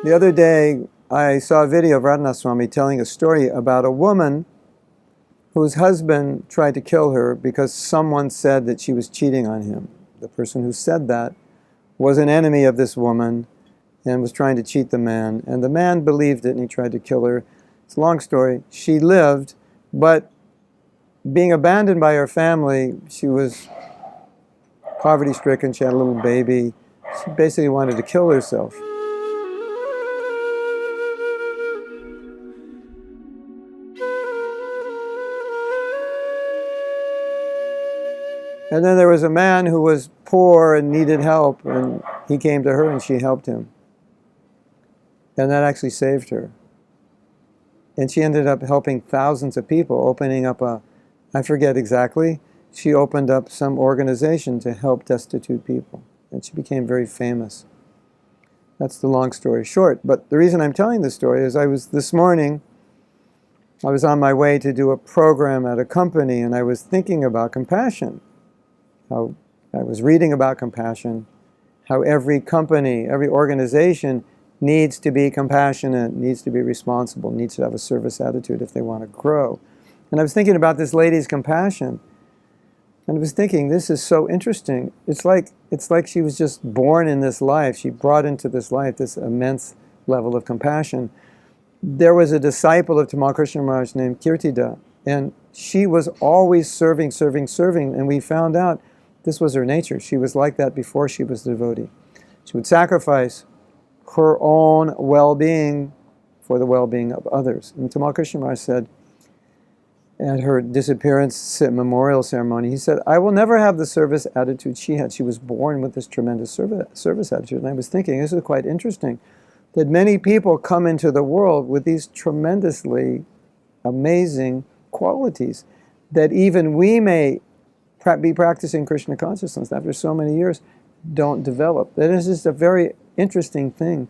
The other day, I saw a video of Radhanath Swami telling a story about a woman whose husband tried to kill her because someone said that she was cheating on him. The person who said that was an enemy of this woman and was trying to cheat the man. And the man believed it and he tried to kill her. It's a long story. She lived, but being abandoned by her family, she was poverty-stricken. She had a little baby. She basically wanted to kill herself. And then there was a man who was poor and needed help, and he came to her and she helped him. And that actually saved her. And she ended up helping thousands of people, opening up I forget exactly, she opened up some organization to help destitute people. And she became very famous. That's the long story short. But the reason I'm telling this story is this morning, I was on my way to do a program at a company, and I was thinking about compassion. How I was reading about compassion, how every company, every organization needs to be compassionate, needs to be responsible, needs to have a service attitude if they want to grow. And I was thinking about this lady's compassion, and I was thinking, this is so interesting. It's like she was just born in this life. She brought into this life this immense level of compassion. There was a disciple of Tamal Krishna Maharaj named Kirtida, and she was always serving, and we found out this was her nature. She was like that before she was a devotee. She would sacrifice her own well-being for the well-being of others. And Tamal Krishna Maharaj said, at her disappearance memorial ceremony, he said, I will never have the service attitude she had. She was born with this tremendous service attitude. And I was thinking, this is quite interesting, that many people come into the world with these tremendously amazing qualities that even we may be practicing Krishna consciousness after so many years, don't develop. That is just a very interesting thing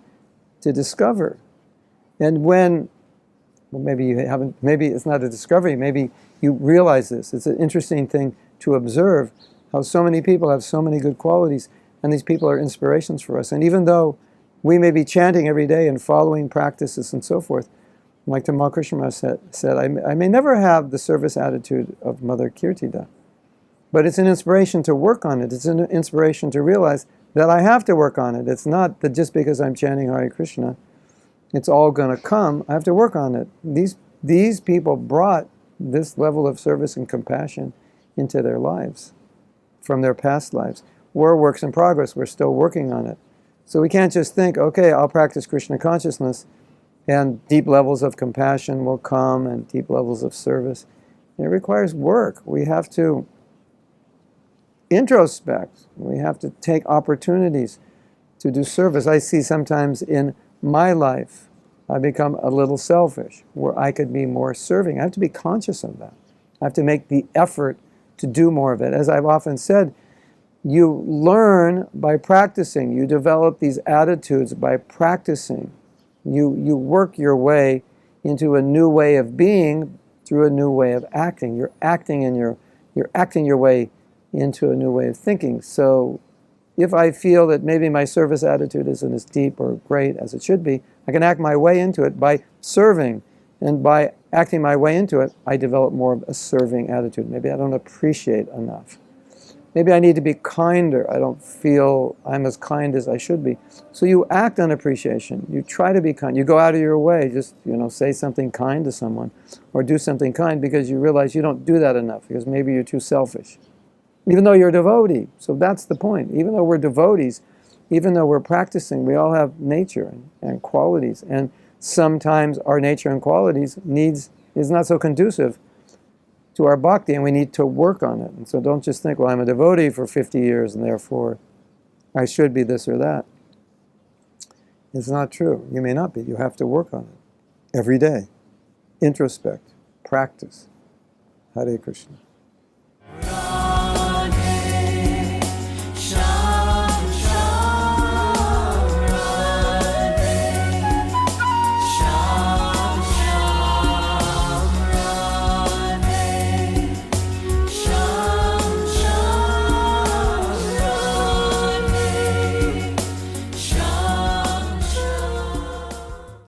to discover. And when, well, maybe you haven't, maybe it's not a discovery, maybe you realize this. It's an interesting thing to observe how so many people have so many good qualities, and these people are inspirations for us. And even though we may be chanting every day and following practices and so forth, like Tamal Krishna Maharaj said, I may never have the service attitude of Mother Kirtida. But it's an inspiration to work on it. It's an inspiration to realize that I have to work on it. It's not that just because I'm chanting Hare Krishna, it's all going to come. I have to work on it. These people brought this level of service and compassion into their lives from their past lives. We're works in progress. We're still working on it. So we can't just think, okay, I'll practice Krishna consciousness and deep levels of compassion will come and deep levels of service. It requires work. We have to introspect. We have to take opportunities to do service. I see sometimes in my life, I become a little selfish, where I could be more serving. I have to be conscious of that. I have to make the effort to do more of it. As I've often said, you learn by practicing. You develop these attitudes by practicing. You work your way into a new way of being through a new way of acting. You're acting your way into a new way of thinking. So if I feel that maybe my service attitude isn't as deep or great as it should be, I can act my way into it by serving. And by acting my way into it, I develop more of a serving attitude. Maybe I don't appreciate enough. Maybe I need to be kinder. I don't feel I'm as kind as I should be. So you act on appreciation. You try to be kind. You go out of your way. Just, say something kind to someone or do something kind because you realize you don't do that enough because maybe you're too selfish. Even though you're a devotee. So that's the point. Even though we're devotees, even though we're practicing, we all have nature and qualities. And sometimes our nature and qualities is not so conducive to our bhakti, and we need to work on it. And so don't just think, well, I'm a devotee for 50 years, and therefore I should be this or that. It's not true. You may not be. You have to work on it every day. Introspect. Practice. Hare Krishna.